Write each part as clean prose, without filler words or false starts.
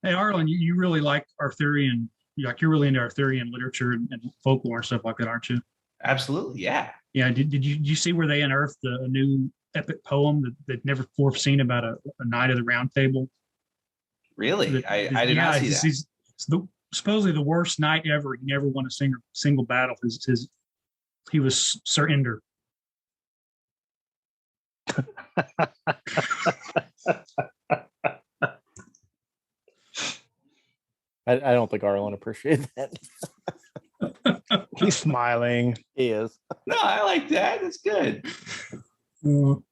Hey, Arlen, you really like Arthurian, you're really into Arthurian literature and folklore and stuff like that, aren't you? Absolutely, yeah. Yeah. Did you see where they unearthed a new epic poem that they'd never before seen about a knight of the Round Table? Really, I did not Yeah, see that. it's supposedly the worst knight ever. He never won a single battle. He was surrender. I don't think Arlen appreciated that. He's smiling. He is. No, I like that. That's good. Most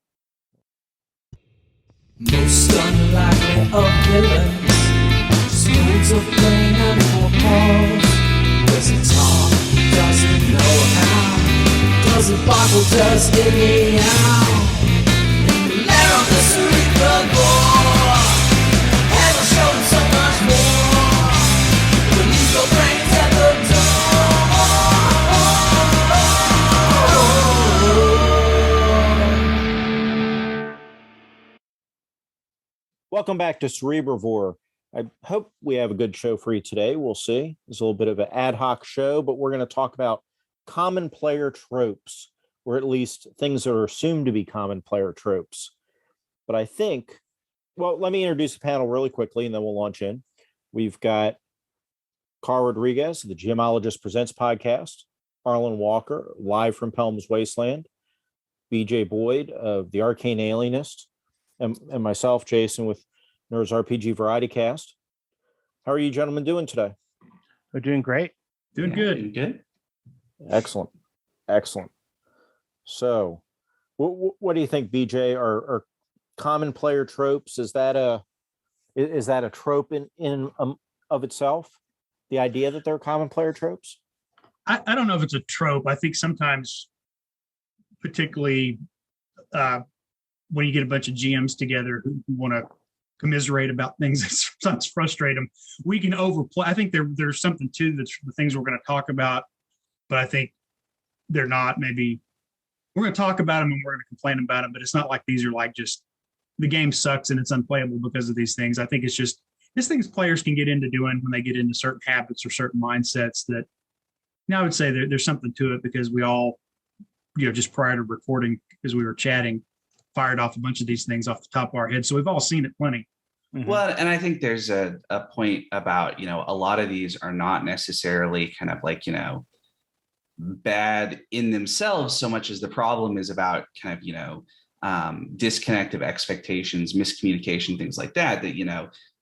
unlikely of villains, schools of brain and forepaws. Does it talk? Does it know how? Does it boggle? Does it meow? In the lair of the cerebral bore, has it shown so much more? The legal brains at the door. Welcome back to Cerebrivore. I hope we have a good show for you today. We'll see. It's a little bit of an ad hoc show, but we're going to talk about common player tropes, or at least things that are assumed to be common player tropes. But I think, well, let me introduce the panel really quickly, and then we'll launch in. We've got Carl Rodriguez, the Geomologist Presents podcast, Arlen Walker, live from Pelham's Wasteland, BJ Boyd of the Arcane Alienist, and myself, Jason, with Nerds RPG Variety Cast. How are you gentlemen doing today? We're doing great. Doing Yeah, good. doing good. Excellent. So, what do you think, BJ? Are common player tropes? Is that a trope in of itself? The idea that they're common player tropes? I don't know if it's a trope. I think sometimes, particularly when you get a bunch of GMs together who want to commiserate about things that sometimes frustrate them, we can overplay. I think there's something to the things we're going to talk about, but I think they're not. Maybe we're going to talk about them and we're going to complain about them, but it's not like these are like just the game sucks and it's unplayable because of these things. I think it's just things players can get into doing when they get into certain habits or certain mindsets that. Now I would say there's something to it because we all, just prior to recording, as we were chatting, fired off a bunch of these things off the top of our head. So we've all seen it plenty. Mm-hmm. Well, and I think there's a point about, a lot of these are not necessarily kind of like, bad in themselves so much as the problem is about kind of, disconnect of expectations, miscommunication, things like that,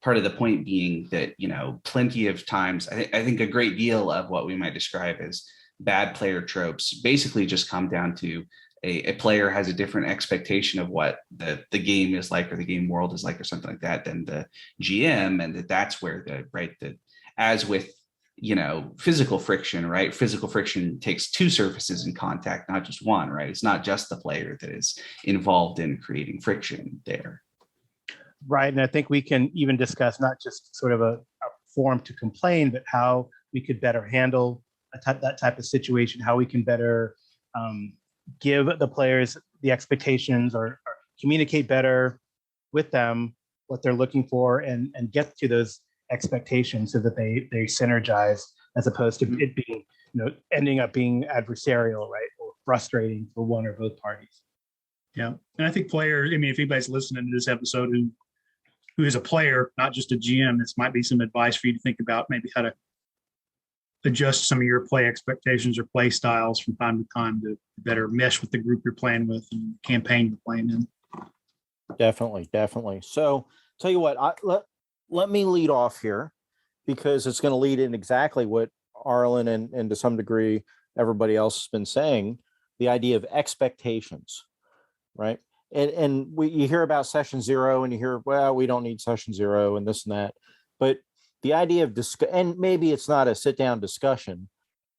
part of the point being that, plenty of times, I think a great deal of what we might describe as bad player tropes basically just come down to a player has a different expectation of what the game is like or the game world is like or something like that than the GM. And that's where as with, physical friction, right? Physical friction takes two surfaces in contact, not just one, right? It's not just the player that is involved in creating friction there. Right. And I think we can even discuss not just sort of a form to complain, but how we could better handle that type of situation, how we can better give the players the expectations or communicate better with them what they're looking for and get to those expectations so that they synergize as opposed to it being, ending up being adversarial, right? Or frustrating for one or both parties. Yeah. And I think players, if anybody's listening to this episode who is a player, not just a GM, this might be some advice for you to think about maybe how to adjust some of your play expectations or play styles from time to time to better mesh with the group you're playing with and the campaign you're playing in. Definitely. So tell you what, let me lead off here because it's going to lead in exactly what Arlen and to some degree everybody else has been saying, the idea of expectations, right? And you hear about session zero and you hear, well, we don't need session zero and this and that. But the idea of and maybe it's not a sit down discussion,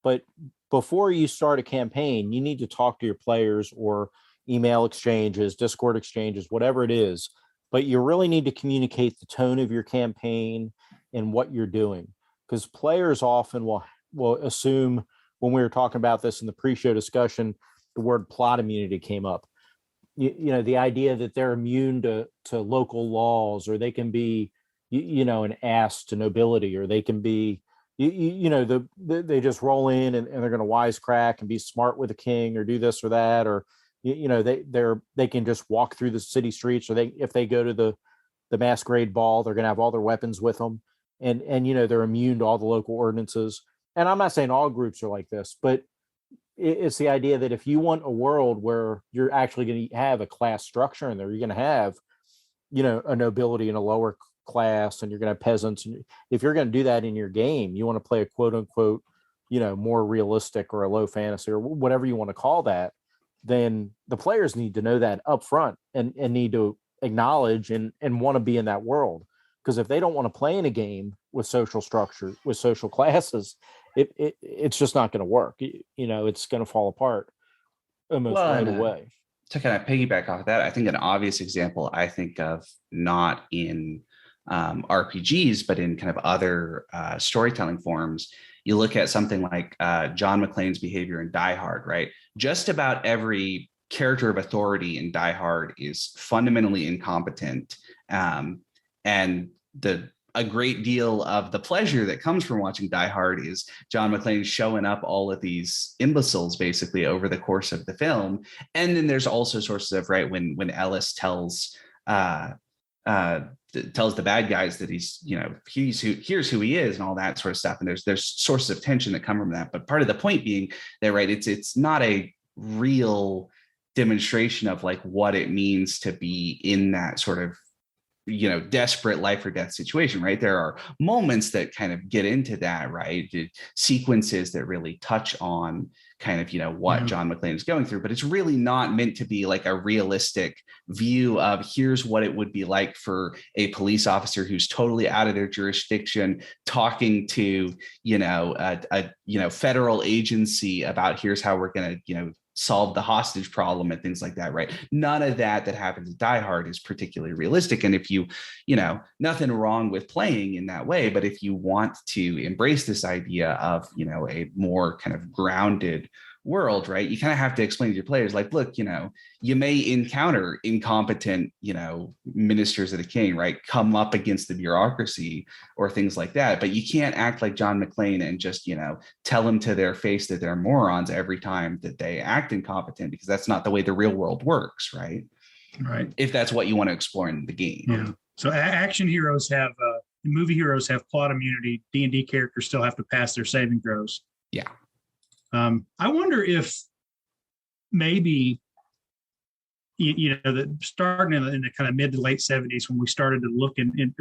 but before you start a campaign, you need to talk to your players or email exchanges, Discord exchanges, whatever it is. But you really need to communicate the tone of your campaign and what you're doing, because players often will assume, when we were talking about this in the pre-show discussion, the word plot immunity came up. The idea that they're immune to local laws, or they can be, an ass to nobility, or they can be, they just roll in and they're going to wisecrack and be smart with the king, or do this or that, or they can just walk through the city streets, or if they go to the masquerade ball, they're going to have all their weapons with them, and they're immune to all the local ordinances. And I'm not saying all groups are like this, but it's the idea that if you want a world where you're actually going to have a class structure in there, you're going to have, a nobility and a lower class, and you're going to have peasants. And if you're going to do that in your game, you want to play a quote unquote, more realistic or a low fantasy or whatever you want to call that, then the players need to know that up front and need to acknowledge and want to be in that world. Because if they don't want to play in a game with social structure, with social classes, it's just not going to work. It's going to fall apart almost right away. To kind of piggyback off of that, I think an obvious example I think of, not in RPGs, but in kind of other storytelling forms, you look at something like John McClane's behavior in Die Hard, right? Just about every character of authority in Die Hard is fundamentally incompetent. And a great deal of the pleasure that comes from watching Die Hard is John McClane showing up all of these imbeciles basically over the course of the film. And then there's also sources of, right, when Ellis tells the bad guys that here's who he is and all that sort of stuff. And there's sources of tension that come from that. But part of the point being that, right, it's not a real demonstration of like what it means to be in that sort of desperate life or death situation, right? There are moments that kind of get into that, right? Sequences that really touch on kind of, what John McClane is going through, but it's really not meant to be like a realistic view of here's what it would be like for a police officer who's totally out of their jurisdiction talking to, a federal agency about here's how we're going to, solve the hostage problem and things like that, right? None of that happens in Die Hard is particularly realistic. And if you, nothing wrong with playing in that way, but if you want to embrace this idea of, a more kind of grounded world, right, you kind of have to explain to your players, like, look, you may encounter incompetent, ministers of the king, right, come up against the bureaucracy or things like that, but you can't act like John McClane and just, tell them to their face that they're morons every time that they act incompetent, because that's not the way the real world works, right? Right. If that's what you want to explore in the game. Yeah. So action heroes have, movie heroes have plot immunity. D&D characters still have to pass their saving throws. Yeah. I wonder if maybe, starting in the kind of mid to late 70s, when we started to look in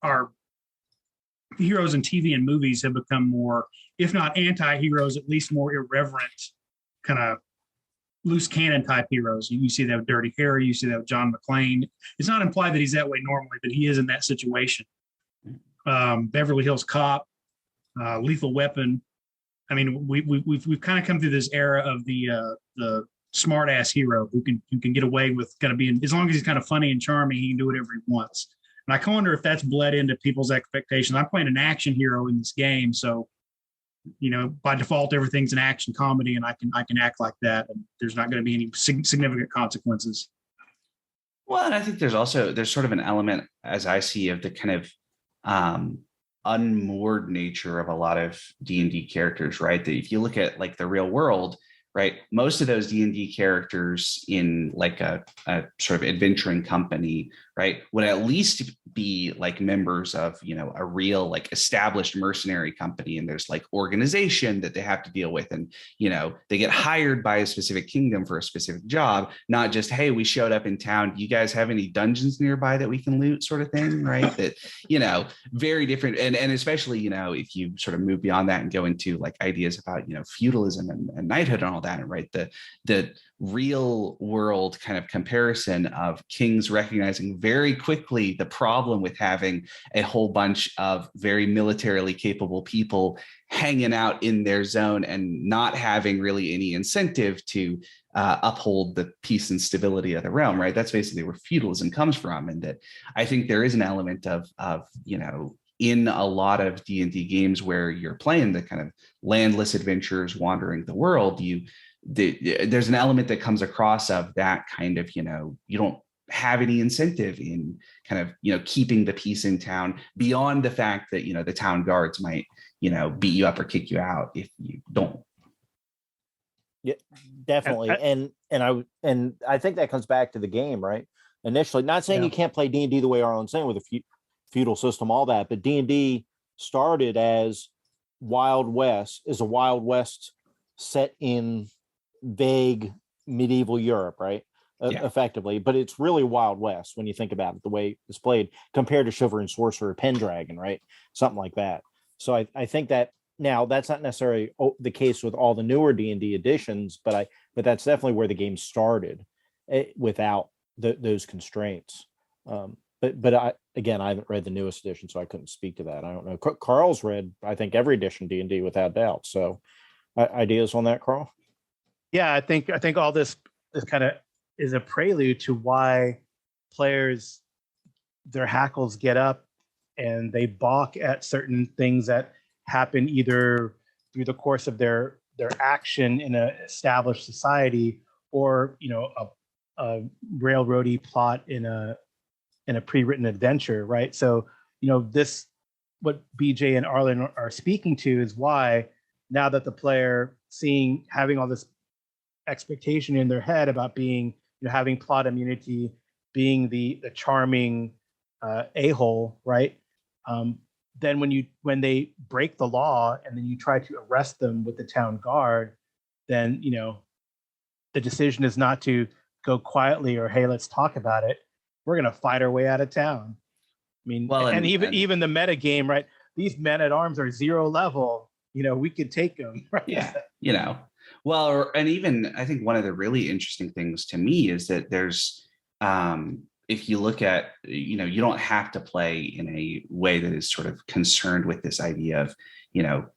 our heroes in TV and movies have become more, if not anti-heroes, at least more irreverent, kind of loose cannon type heroes. You see that with Dirty Harry, you see that with John McClane. It's not implied that he's that way normally, but he is in that situation. Beverly Hills Cop, Lethal Weapon. I mean, we've kind of come through this era of the smart ass hero who can get away with kind of being, as long as he's kind of funny and charming, he can do whatever he wants. And I wonder if that's bled into people's expectations. I'm playing an action hero in this game, so by default everything's an action comedy, and I can act like that, and there's not going to be any significant consequences. Well, and I think there's sort of an element, as I see, of the kind of unmoored nature of a lot of D&D characters, right? That if you look at like the real world, right, most of those D&D characters in like a sort of adventuring company, right, would at least be like members of, a real like established mercenary company, and there's like organization that they have to deal with, and they get hired by a specific kingdom for a specific job, not just, hey, we showed up in town, do you guys have any dungeons nearby that we can loot, sort of thing, right? That very different, and especially if you sort of move beyond that and go into like ideas about feudalism and knighthood and all that, right, the real world kind of comparison of kings recognizing very quickly the problem with having a whole bunch of very militarily capable people hanging out in their zone and not having really any incentive to uphold the peace and stability of the realm, right? That's basically where feudalism comes from. And that I think there is an element of in a lot of D&D games where you're playing the kind of landless adventurers wandering the world, there's an element that comes across of that kind of, you don't have any incentive in kind of, keeping the peace in town beyond the fact that, the town guards might, beat you up or kick you out if you don't. Yeah, definitely. And I think that comes back to the game, right? Initially, not saying you can't play D&D the way Arlen's saying with a feudal system, all that, but D&D started as Wild West, is a Wild West set in vague medieval Europe, right? Effectively, but it's really Wild West when you think about it, the way it's played compared to Chivalry and Sorcerer, Pendragon, right? Something like that. So I think that now that's not necessarily the case with all the newer D&D editions, but that's definitely where the game started without those constraints. But I haven't read the newest edition, so I couldn't speak to that. I don't know. Carl's read, I think, every edition D&D without doubt. So ideas on that, Carl? Yeah, I think all this kind of is a prelude to why players, their hackles get up and they balk at certain things that happen either through the course of their action in an established society, or a railroady plot in a pre-written adventure, right? So this, what BJ and Arlen are speaking to, is why now that the player having all this expectation in their head about being, having plot immunity, being the charming a-hole, right? Then when they break the law and then you try to arrest them with the town guard, then the decision is not to go quietly or, hey, let's talk about it. We're gonna fight our way out of town. I mean, even the meta game, right? These men at arms are 0 level. We cocould take them. Right? Yeah. Well, and even I think one of the really interesting things to me is that there's, if you look at, you don't have to play in a way that is sort of concerned with this idea of,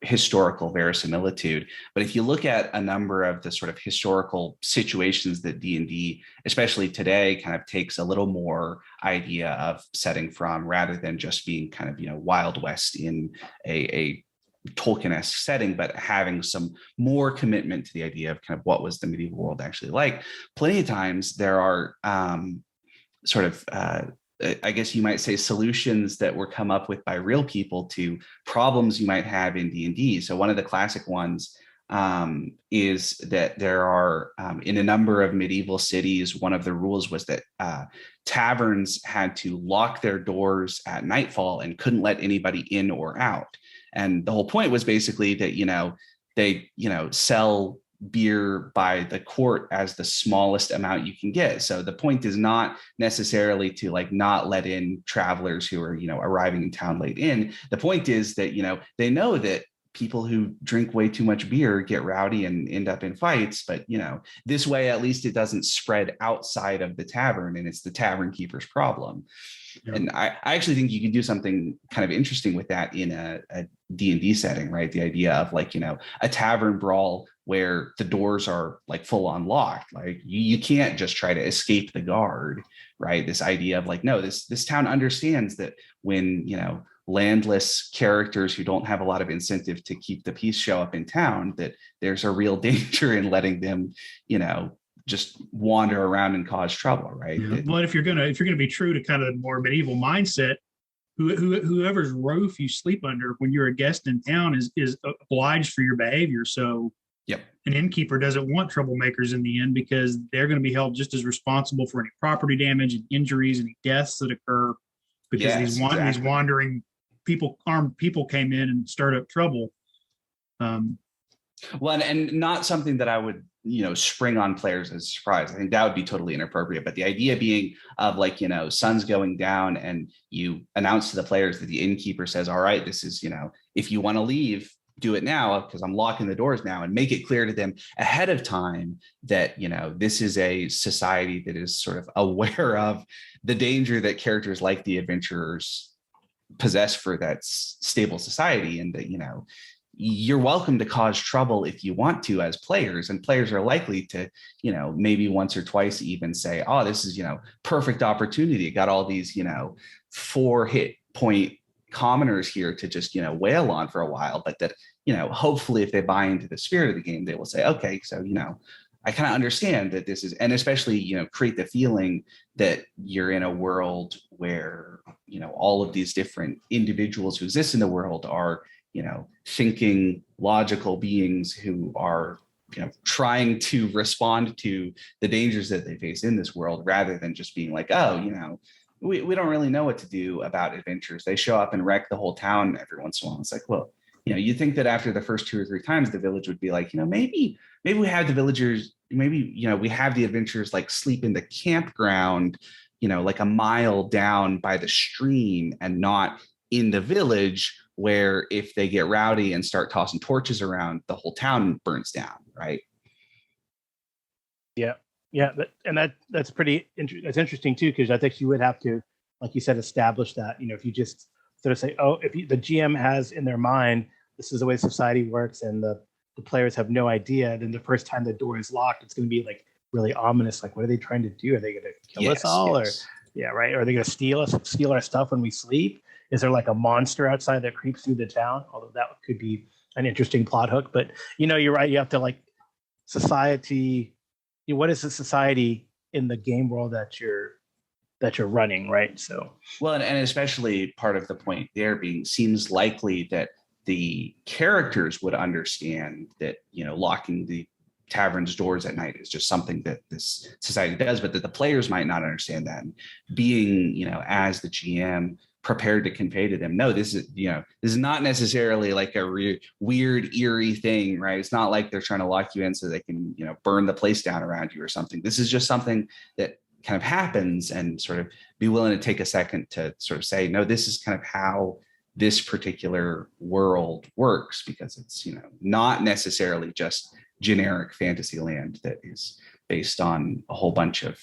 historical verisimilitude. But if you look at a number of the sort of historical situations that D&D, especially today, kind of takes a little more idea of setting from, rather than just being kind of, Wild West in a Tolkien-esque setting, but having some more commitment to the idea of kind of what was the medieval world actually like. Plenty of times there are sort of, I guess you might say, solutions that were come up with by real people to problems you might have in D&D. So one of the classic ones is that there are, in a number of medieval cities, one of the rules was that taverns had to lock their doors at nightfall and couldn't let anybody in or out. And the whole point was basically that, they, sell beer by the quart as the smallest amount you can get. So the point is not necessarily to not let in travelers who are, arriving in town late in. The point is that, they know that people who drink way too much beer get rowdy and end up in fights. But, this way, at least it doesn't spread outside of the tavern, and it's the tavern keeper's problem. Yeah. And I actually think you can do something kind of interesting with that in a D&D setting, right? The idea of a tavern brawl where the doors are full on locked. You can't just try to escape the guard, right? This idea of no, this town understands that when, landless characters who don't have a lot of incentive to keep the peace show up in town, that there's a real danger in letting them, just wander around and cause trouble, right? Yeah. Well, if you're gonna be true to kind of the more medieval mindset, whoever's roof you sleep under when you're a guest in town is obliged for your behavior. So an innkeeper doesn't want troublemakers in the end, because they're going to be held just as responsible for any property damage and injuries, any deaths that occur, because these wandering armed people came in and stirred up trouble. Well, and not something that I would, spring on players as a surprise. I think that would be totally inappropriate. But the idea being of sun's going down, and you announce to the players that the innkeeper says, all right, this is, if you want to leave, do it now, because I'm locking the doors now, and make it clear to them ahead of time that, this is a society that is sort of aware of the danger that characters like the adventurers possess for that stable society, and that, you're welcome to cause trouble if you want to as players, and players are likely to, maybe once or twice even say, oh, this is, perfect opportunity. Got all these, 4 hit point commoners here to just, wail on for a while, but that, hopefully if they buy into the spirit of the game, they will say, okay, so, I kind of understand that this is, and especially, create the feeling that you're in a world where, all of these different individuals who exist in the world are, thinking, logical beings who are, trying to respond to the dangers that they face in this world, rather than just being like, oh, we don't really know what to do about adventures. They show up and wreck the whole town every once in a while. It's like, well, you think that after the first 2 or 3 times, the village would be like, maybe we have the villagers, maybe, we have the adventurers like sleep in the campground, like a mile down by the stream, and not in the village, where if they get rowdy and start tossing torches around, the whole town burns down, right? Yeah, that's that's interesting too, because I think you would have to, like you said, establish that. If you just sort of say, oh, the GM has in their mind this is the way society works, and the players have no idea, then the first time the door is locked, it's going to be like really ominous. Like, what are they trying to do? Are they going to kill us all, or right? Are they going to steal our stuff when we sleep? Is there like a monster outside that creeps through the town? Although that could be an interesting plot hook. But you're right. You have to like society. What is the society in the game world that you're running, right? So well, and especially part of the point there being, seems likely that the characters would understand that locking the tavern's doors at night is just something that this society does, but that the players might not understand that. And being as the GM, prepared to convey to them, no, this is not necessarily like a weird, eerie thing, right? It's not like they're trying to lock you in so they can, burn the place down around you or something. This is just something that kind of happens, and sort of be willing to take a second to sort of say, no, this is kind of how this particular world works, because it's, not necessarily just generic fantasy land that is based on a whole bunch of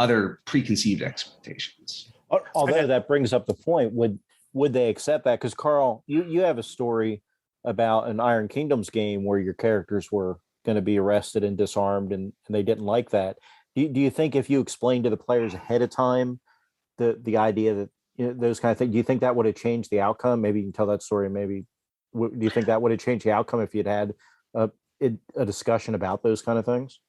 other preconceived expectations. Although that brings up the point, would they accept that? Because Carl, you have a story about an Iron Kingdoms game where your characters were going to be arrested and disarmed, and they didn't like that. Do you think if you explained to the players ahead of time the idea that those kind of things, do you think that would have changed the outcome? Maybe you can tell that story. Maybe do you think that would have changed the outcome if you'd had a discussion about those kind of things?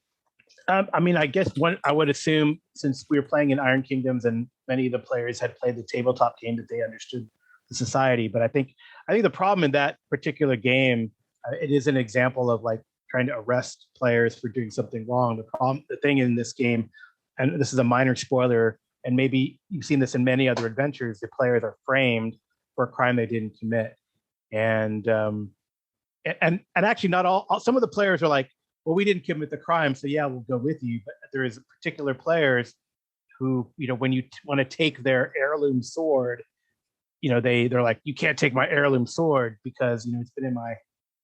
I guess I would assume, since we were playing in Iron Kingdoms and many of the players had played the tabletop game, that they understood the society. But I think the problem in that particular game, it is an example of like trying to arrest players for doing something wrong. The thing in this game, and this is a minor spoiler, and maybe you've seen this in many other adventures, the players are framed for a crime they didn't commit. And actually not all, some of the players are like, well, we didn't commit the crime, so yeah, we'll go with you. But there is particular players who, when you want to take their heirloom sword, they're like, you can't take my heirloom sword because, it's been in my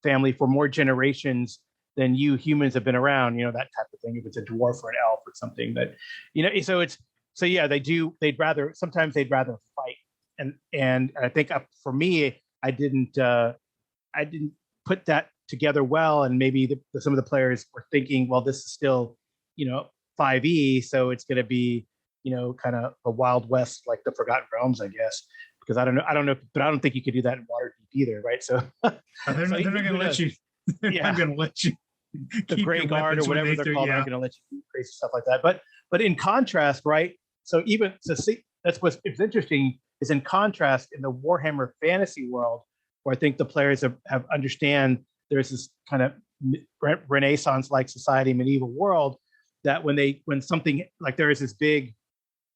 family for more generations than you humans have been around, that type of thing. If it's a dwarf or an elf or something, but, so yeah, sometimes they'd rather fight. And I think for me, I didn't put that together well, and maybe some of the players were thinking, well, this is still 5e, so it's going to be kind of a Wild West, like the Forgotten Realms, I guess, because I don't know, but I don't think you could do that in Waterdeep either, right? So they're not going to let you. They're not going to let you. The Grey Guard or whatever they're called, aren't going to let you do crazy stuff like that. But in contrast, right? So see, that's what's interesting, is in contrast in the Warhammer fantasy world, where I think the players have understand there's this kind of Renaissance-like society, medieval world, that when something like, there is this big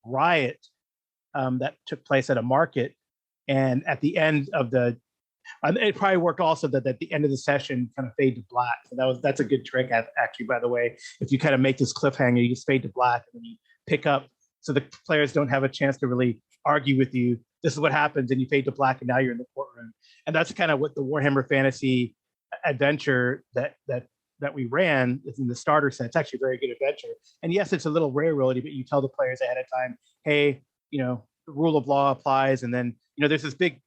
riot that took place at a market, and at the end of it probably worked also that at the end of the session kind of fade to black. So that's a good trick, actually, by the way. If you kind of make this cliffhanger, you just fade to black, and then you pick up, so the players don't have a chance to really argue with you. This is what happens, and you fade to black, and now you're in the courtroom. And that's kind of what the Warhammer Fantasy adventure that we ran is in the starter set. It's actually a very good adventure. And yes, it's a little railroady, but you tell the players ahead of time, hey, the rule of law applies. And then, there's this big,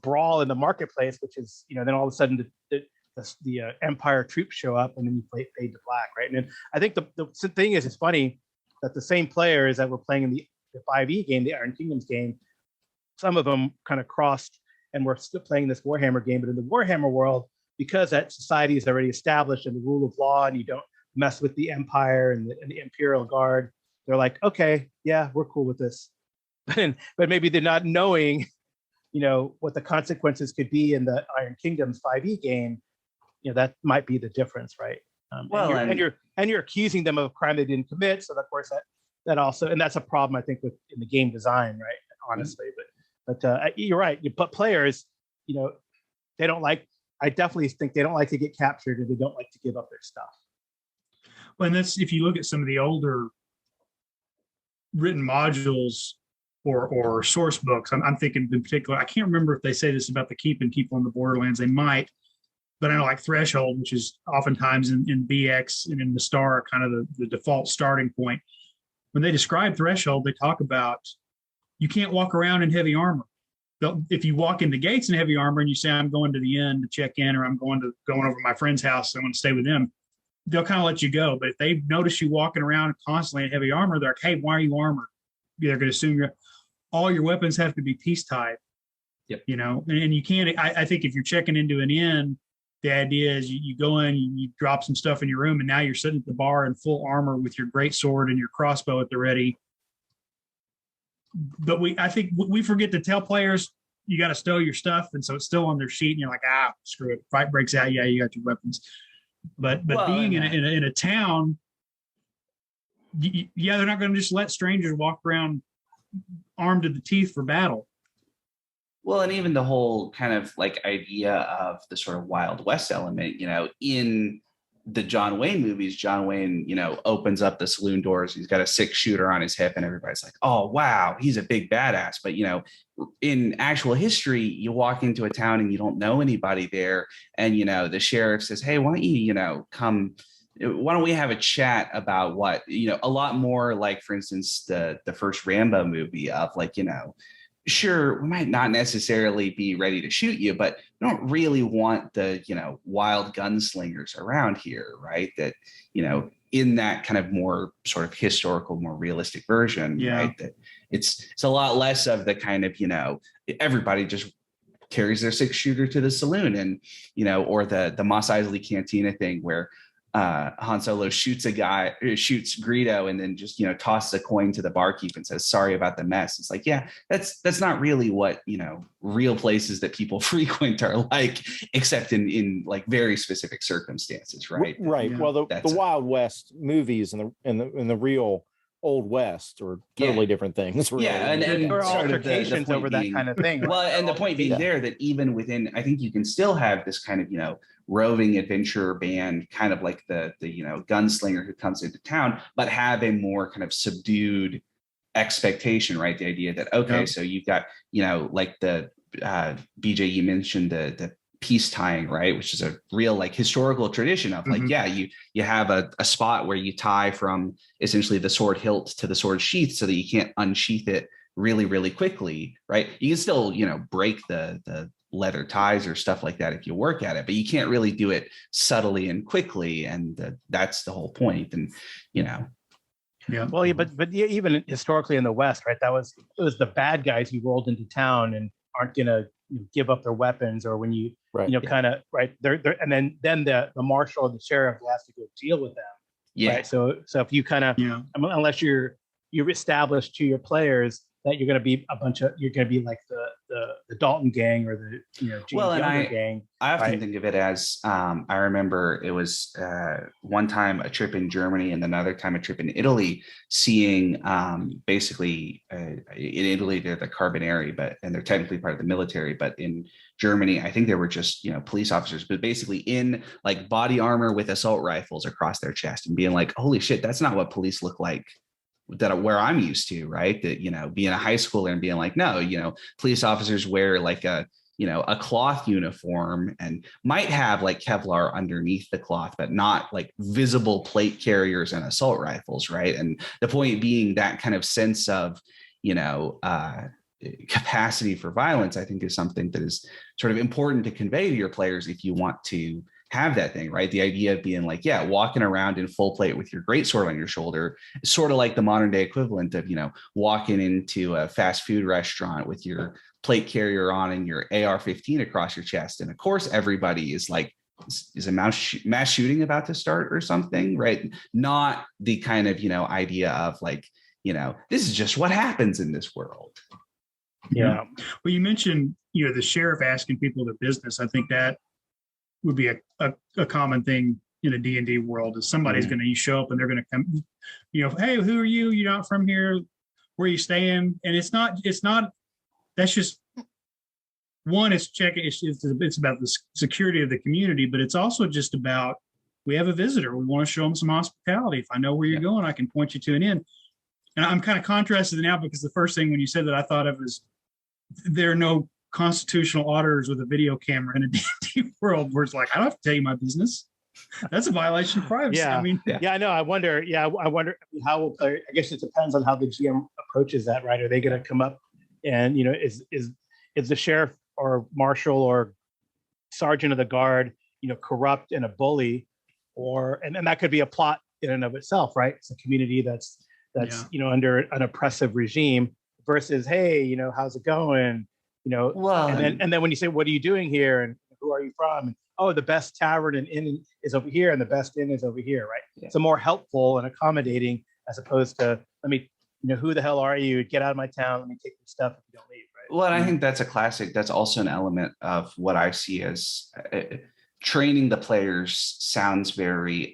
brawl in the marketplace, which is, then all of a sudden the Empire troops show up, and then you fade to black, right? And then I think the thing is, it's funny that the same players that were playing in the 5e game, the Iron Kingdoms game, some of them kind of crossed and we're still playing this Warhammer game. But in the Warhammer world, because that society is already established and the rule of law, and you don't mess with the empire and the imperial guard, they're like, okay, yeah, we're cool with this. But maybe they're not knowing, what the consequences could be in the Iron Kingdoms 5e game. That might be the difference, right? And you're accusing them of a crime they didn't commit. So of course that also, and that's a problem I think in the game design, right? Honestly, but you're right. You put players, they don't like. I definitely think they don't like to get captured, and they don't like to give up their stuff. Well, and that's, if you look at some of the older written modules or source books, I'm thinking in particular, I can't remember if they say this about the keep and people on the Borderlands. They might, but I know like Threshold, which is oftentimes in BX and in the Star, kind of the default starting point. When they describe Threshold, they talk about you can't walk around in heavy armor. If you walk in the gates in heavy armor and you say, I'm going to the inn to check in, or I'm going over to my friend's house, I want to stay with them, they'll kind of let you go. But if they notice you walking around constantly in heavy armor, they're like, hey, why are you armored? They're going to assume all your weapons have to be peace tied. Yep. And you can't, I think if you're checking into an inn, the idea is you go in, you drop some stuff in your room, and now you're sitting at the bar in full armor with your great sword and your crossbow at the ready. But I think we forget to tell players you got to stow your stuff, and so it's still on their sheet, and you're like, screw it. Fight breaks out, yeah, you got your weapons. But being in a town, they're not going to just let strangers walk around armed to the teeth for battle. Well, and even the whole kind of like idea of the sort of Wild West element, in the John Wayne movies, John Wayne, opens up the saloon doors. He's got a 6-shooter on his hip, and everybody's like, oh, wow, he's a big badass. But, in actual history, you walk into a town and you don't know anybody there. And, the sheriff says, hey, why don't you, come, why don't we have a chat about what, a lot more like, for instance, the first Rambo movie of like, sure, we might not necessarily be ready to shoot you, but we don't really want the, wild gunslingers around here, right? That, in that kind of more sort of historical, more realistic version, right? That it's a lot less of the kind of, everybody just carries their 6-shooter to the saloon, and, or the Mos Eisley Cantina thing where Han Solo shoots Greedo and then just, tosses a coin to the barkeep and says, sorry about the mess. It's like, yeah, that's not really what, real places that people frequent are like, except in like very specific circumstances. Right. Right. Yeah. Well, the Wild West movies and the real Old West are totally different things. Really. Yeah. And there are sort of altercations over that kind of thing. Right? Well, and the point being there that even within, I think you can still have this kind of, roving adventure band, kind of like the gunslinger who comes into town, but have a more kind of subdued expectation, right? The idea that, okay, so you've got, like the BJ, you mentioned the peace tying, right? Which is a real like historical tradition of like, you have a spot where you tie from essentially the sword hilt to the sword sheath so that you can't unsheath it really, really quickly, right? You can still, break the leather ties or stuff like that if you work at it, but you can't really do it subtly and quickly, and that's the whole point. And well, but even historically in the West, right, it was the bad guys who rolled into town and aren't gonna give up their weapons, or when you kind of right they're and then the marshal or the sheriff has to go deal with them, right? So if you kind of unless you're established to your players that you're going to be you're going to be like the Dalton gang or the James Younger gang. I often think of it as I remember it was one time a trip in Germany and another time a trip in Italy, seeing basically in Italy they're the Carabinieri, and they're technically part of the military, but in Germany I think they were just police officers, but basically in like body armor with assault rifles across their chest, and being like, holy shit, that's not what police look like where I'm used to, right? That, being a high schooler and being like, no, police officers wear like a cloth uniform and might have like Kevlar underneath the cloth, but not like visible plate carriers and assault rifles, right? And the point being that kind of sense of, capacity for violence, I think is something that is sort of important to convey to your players if you want to have that thing, right? The idea of being like, walking around in full plate with your greatsword on your shoulder is sort of like the modern day equivalent of, walking into a fast food restaurant with your plate carrier on and your AR-15 across your chest. And of course, everybody is like is a mass shooting about to start or something, right? Not the kind of, idea of like, this is just what happens in this world. Yeah. Well, you mentioned, the sheriff asking people their business. I think that would be a common thing in a D&D world, is somebody's going to show up and they're going to come, hey, who are you? You're not from here. Where are you staying? And it's not, that's just one, it's checking, it's about the security of the community, but it's also just about, we have a visitor. We want to show them some hospitality. If I know where you're going, I can point you to an inn. And I'm kind of contrasted now, because the first thing when you said that I thought of is there are no constitutional auditors with a video camera in a D&D world where it's like, I don't have to tell you my business. That's a violation of privacy. Yeah. I mean, I know. I wonder how will play. I guess it depends on how the GM approaches that, right? Are they going to come up and, is the sheriff or marshal or sergeant of the guard, corrupt and a bully, and that could be a plot in and of itself, right? It's a community that's under an oppressive regime versus, hey, how's it going? Well, and then when you say, what are you doing here? And who are you from? And, oh, the best tavern and inn is over here, and the best inn is over here, right? Yeah. So more helpful and accommodating, as opposed to, who the hell are you? Get out of my town. Let me take your stuff if you don't leave, right? Well, and I think that's a classic. That's also an element of what I see as training the players sounds very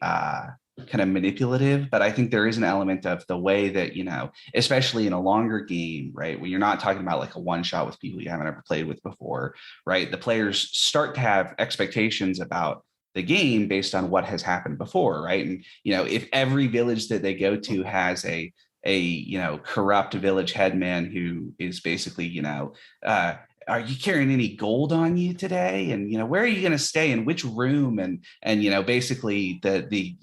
kind of manipulative, but I think there is an element of the way that, especially in a longer game, right, when you're not talking about like a one shot with people you haven't ever played with before, right, the players start to have expectations about the game based on what has happened before, right? And if every village that they go to has a corrupt village headman who is basically are you carrying any gold on you today? And, where are you going to stay, in which room? And, basically the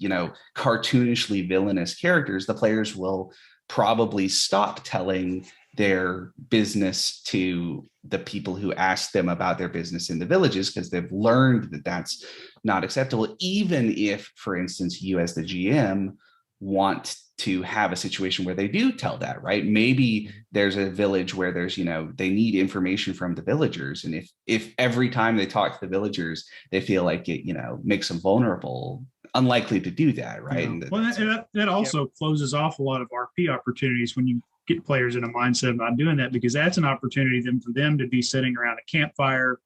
cartoonishly villainous characters, the players will probably stop telling their business to the people who ask them about their business in the villages, because they've learned that that's not acceptable. Even if, for instance, you as the GM want to have a situation where they do tell that, right? Maybe there's a village where there's, they need information from the villagers. And if every time they talk to the villagers, they feel like it, makes them vulnerable, unlikely to do that, right? Yeah. Well, that also closes off a lot of RP opportunities when you get players in a mindset about doing that, because that's an opportunity then for them to be sitting around a campfire,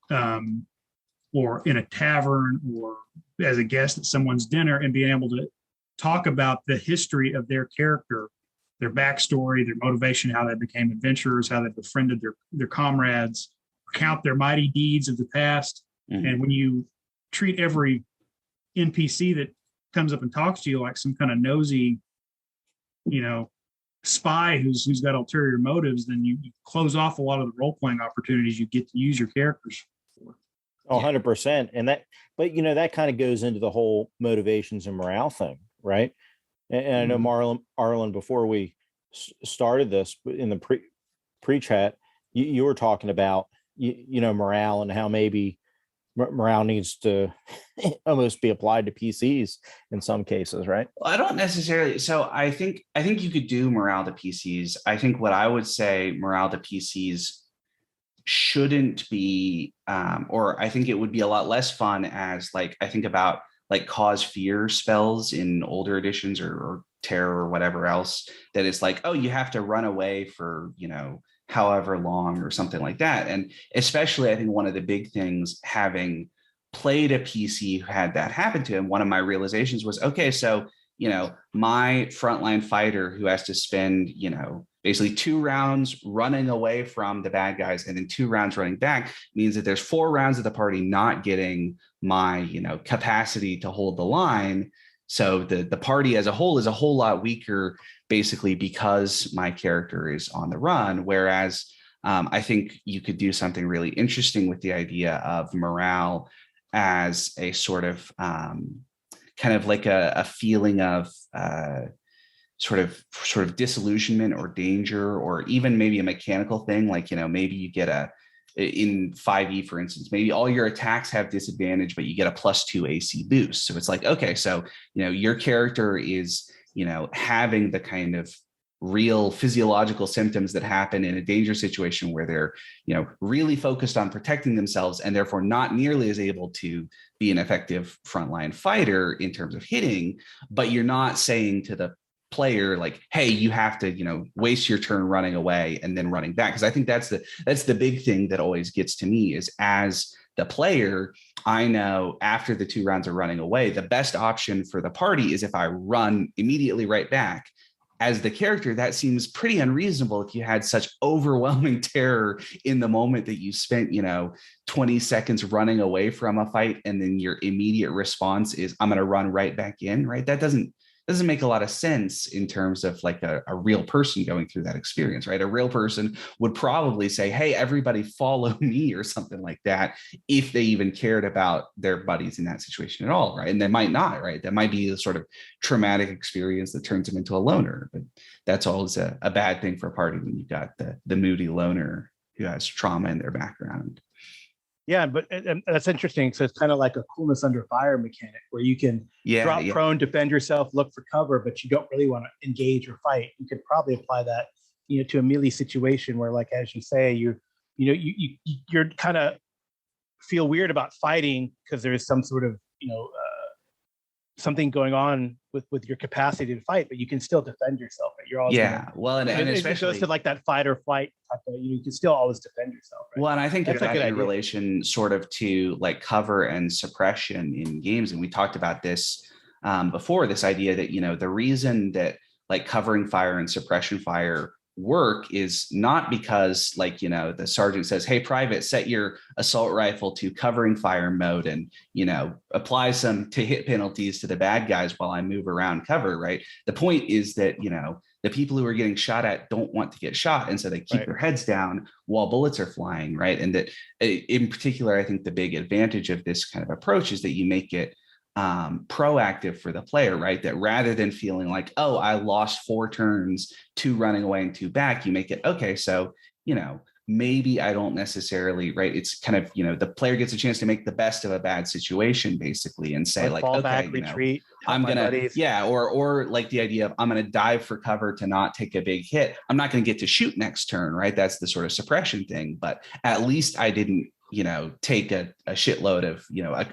or in a tavern, or as a guest at someone's dinner, and being able to talk about the history of their character, their backstory, their motivation, how they became adventurers, how they befriended their comrades, recount their mighty deeds of the past. Mm-hmm. And when you treat every NPC that comes up and talks to you like some kind of nosy, spy who's got ulterior motives, then you close off a lot of the role-playing opportunities you get to use your characters for. 100%. And that kind of goes into the whole motivations and morale thing, right? And I know Arlen, before we started this in the pre-chat, you were talking about morale, and how maybe morale needs to almost be applied to PCs in some cases, right? Well, I don't necessarily. So I think you could do morale to PCs. I think what I would say morale to PCs shouldn't be, or I think it would be a lot less fun as, like, I think about like cause fear spells in older editions, or terror or whatever else, that it's like, oh, you have to run away for, however long or something like that. And especially, I think one of the big things, having played a PC who had that happen to him, one of my realizations was, okay, so, my frontline fighter who has to spend, basically 2 rounds running away from the bad guys and then 2 rounds running back, means that there's 4 rounds of the party not getting my, capacity to hold the line. So the party as a whole is a whole lot weaker, basically because my character is on the run. Whereas I think you could do something really interesting with the idea of morale as a sort of kind of like a feeling of sort of disillusionment or danger, or even maybe a mechanical thing. Like, maybe you get in 5e, for instance, maybe all your attacks have disadvantage, but you get a +2 AC boost. So it's like, okay, so, your character is, having the kind of real physiological symptoms that happen in a danger situation where they're, really focused on protecting themselves and therefore not nearly as able to be an effective frontline fighter in terms of hitting. But you're not saying to the player like, hey, you have to, waste your turn running away and then running back. Because I think that's the big thing that always gets to me is, as the player, I know after the 2 rounds of running away, the best option for the party is if I run immediately right back. As the character, that seems pretty unreasonable if you had such overwhelming terror in the moment that you spent, 20 seconds running away from a fight, and then your immediate response is, I'm going to run right back in, right? That doesn't make a lot of sense in terms of like a real person going through that experience, right? A real person would probably say, hey, everybody follow me or something like that, if they even cared about their buddies in that situation at all, right? And they might not, right? That might be the sort of traumatic experience that turns them into a loner, but that's always a bad thing for a party when you've got the moody loner who has trauma in their background. Yeah, but and that's interesting. So it's kind of like a coolness under fire mechanic where you can drop prone, defend yourself, look for cover, but you don't really want to engage or fight. You could probably apply that, to a melee situation where, like as you say, you're kind of feel weird about fighting because there is some sort of something going on with your capacity to fight, but you can still defend yourself. Right? You're always and especially it goes to like that fight or flight type of, you can still always defend yourself. Right? Well, and I think that's that in relation sort of to like cover and suppression in games, and we talked about this before. This idea that the reason that like covering fire and suppression fire work is not because the sergeant says, hey, private, set your assault rifle to covering fire mode and apply some to hit penalties to the bad guys while I move around cover, right? The point is that the people who are getting shot at don't want to get shot, and so they keep their heads down while bullets are flying, right? And that in particular, I think the big advantage of this kind of approach is that you make it proactive for the player, right? That rather than feeling like, oh, I lost 4 turns, 2 running away and 2 back, you make it, okay, so, maybe I don't necessarily, right? It's kind of, the player gets a chance to make the best of a bad situation, basically, and say like, fall okay, back, retreat, I'm going to, or like the idea of I'm going to dive for cover to not take a big hit. I'm not going to get to shoot next turn, right? That's the sort of suppression thing, but at least I didn't, take a shitload of,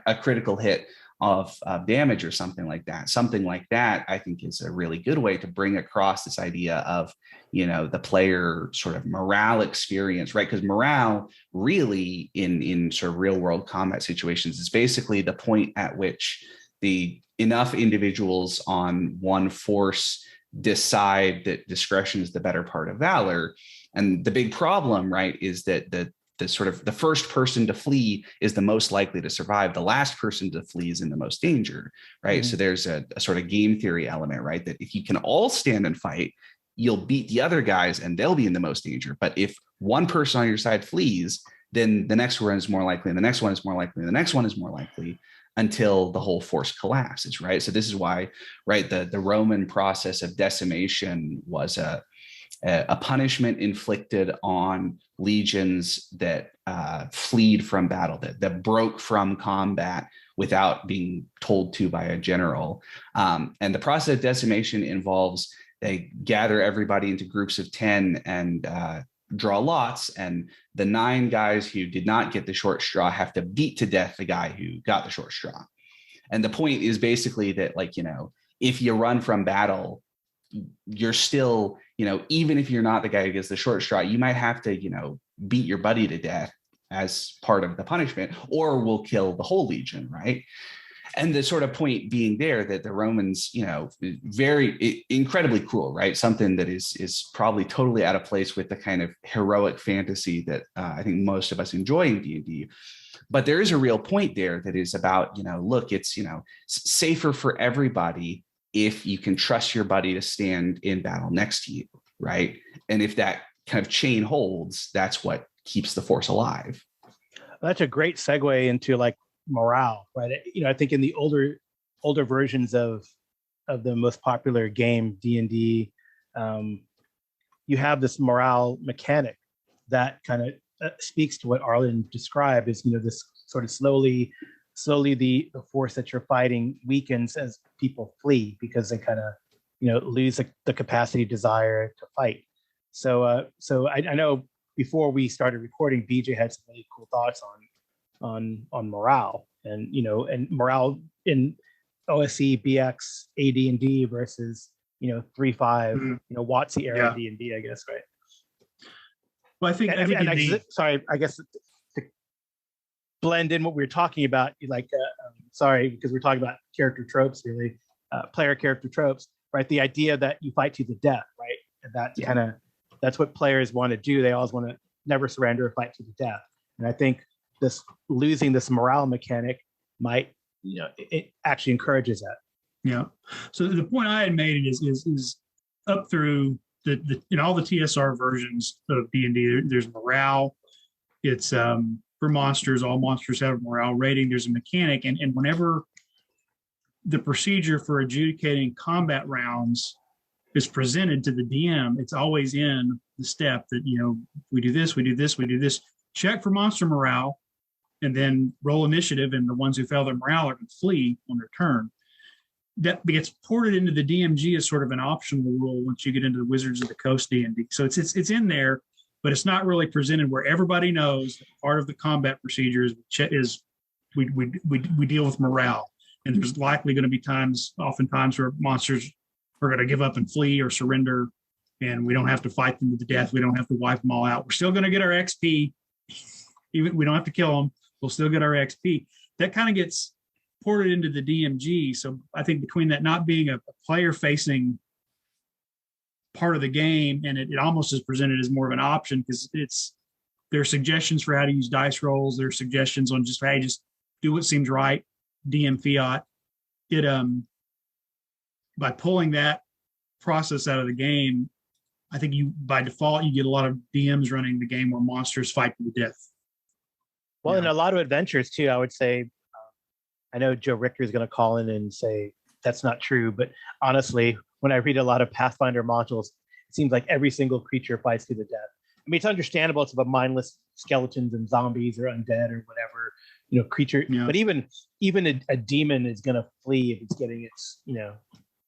a critical hit of damage or something like that. Something like that, I think, is a really good way to bring across this idea of, the player sort of morale experience, right? Because morale really in sort of real world combat situations is basically the point at which the enough individuals on one force decide that discretion is the better part of valor. And the big problem, right, is that the sort of the first person to flee is the most likely to survive. The last person to flee is in the most danger, right? Mm-hmm. So there's a sort of game theory element, right? That if you can all stand and fight, you'll beat the other guys and they'll be in the most danger. But if one person on your side flees, then the next one is more likely, and the next one is more likely, and the next one is more likely, until the whole force collapses, right? So this is why, right, the Roman process of decimation was a punishment inflicted on legions that fled from battle, that broke from combat without being told to by a general. And the process of decimation involves, they gather everybody into groups of 10 and draw lots, and the 9 guys who did not get the short straw have to beat to death the guy who got the short straw. And the point is basically that, if you run from battle, you're still, even if you're not the guy who gets the short straw, you might have to, beat your buddy to death as part of the punishment, or will kill the whole legion, right? And the sort of point being there that the Romans, very incredibly cruel, right? Something that is probably totally out of place with the kind of heroic fantasy that I think most of us enjoy in D&D. But there is a real point there that is about, look, it's, safer for everybody if you can trust your buddy to stand in battle next to you, right? And if that kind of chain holds, that's what keeps the force alive. That's a great segue into morale, right? I think in the older versions of the most popular game, D&D, you have this morale mechanic that kind of speaks to what Arlen described is, this sort of slowly the force that you're fighting weakens as people flee, because they kind of lose the capacity, desire to fight. So I know before we started recording, BJ had some really cool thoughts on morale, and morale in OSE, BX, AD and D versus 3.5, WotC era D&D, I guess, right? Well, I think I guess to blend in what we were talking about, because we're talking about character tropes, really, player character tropes, right? The idea that you fight to the death, right? And that's what players want to do. They always want to never surrender or fight to the death. And I think losing this morale mechanic might, it actually encourages that. Yeah. So the point I had made is up through in all the TSR versions of D&D, there's morale. It's for monsters, all monsters have a morale rating. There's a mechanic, and whenever the procedure for adjudicating combat rounds is presented to the DM, it's always in the step that, we do this, we do this, we do this. Check for monster morale, and then roll initiative, and the ones who fail their morale are going to flee on their turn. That gets ported into the DMG as sort of an optional rule once you get into the Wizards of the Coast D&D. So it's in there, but it's not really presented where everybody knows that part of the combat procedure is we deal with morale, and there's likely going to be oftentimes where monsters are going to give up and flee or surrender, and we don't have to fight them to the death. We don't have to wipe them all out. We're still going to get our XP, even we don't have to kill them. We'll still get our XP. That kind of gets ported into the DMG. So I think between that not being a player-facing part of the game, and it almost is presented as more of an option, because there are suggestions for how to use dice rolls. There are suggestions on just do what seems right, DM fiat. By pulling that process out of the game, I think by default you get a lot of DMs running the game where monsters fight to the death. Well, in a lot of adventures too, I would say, I know Joe Richter is going to call in and say that's not true, but honestly, when I read a lot of Pathfinder modules, it seems like every single creature fights to the death. I mean, it's understandable. It's about mindless skeletons and zombies or undead or whatever, creature. Yeah. But even a demon is going to flee if it's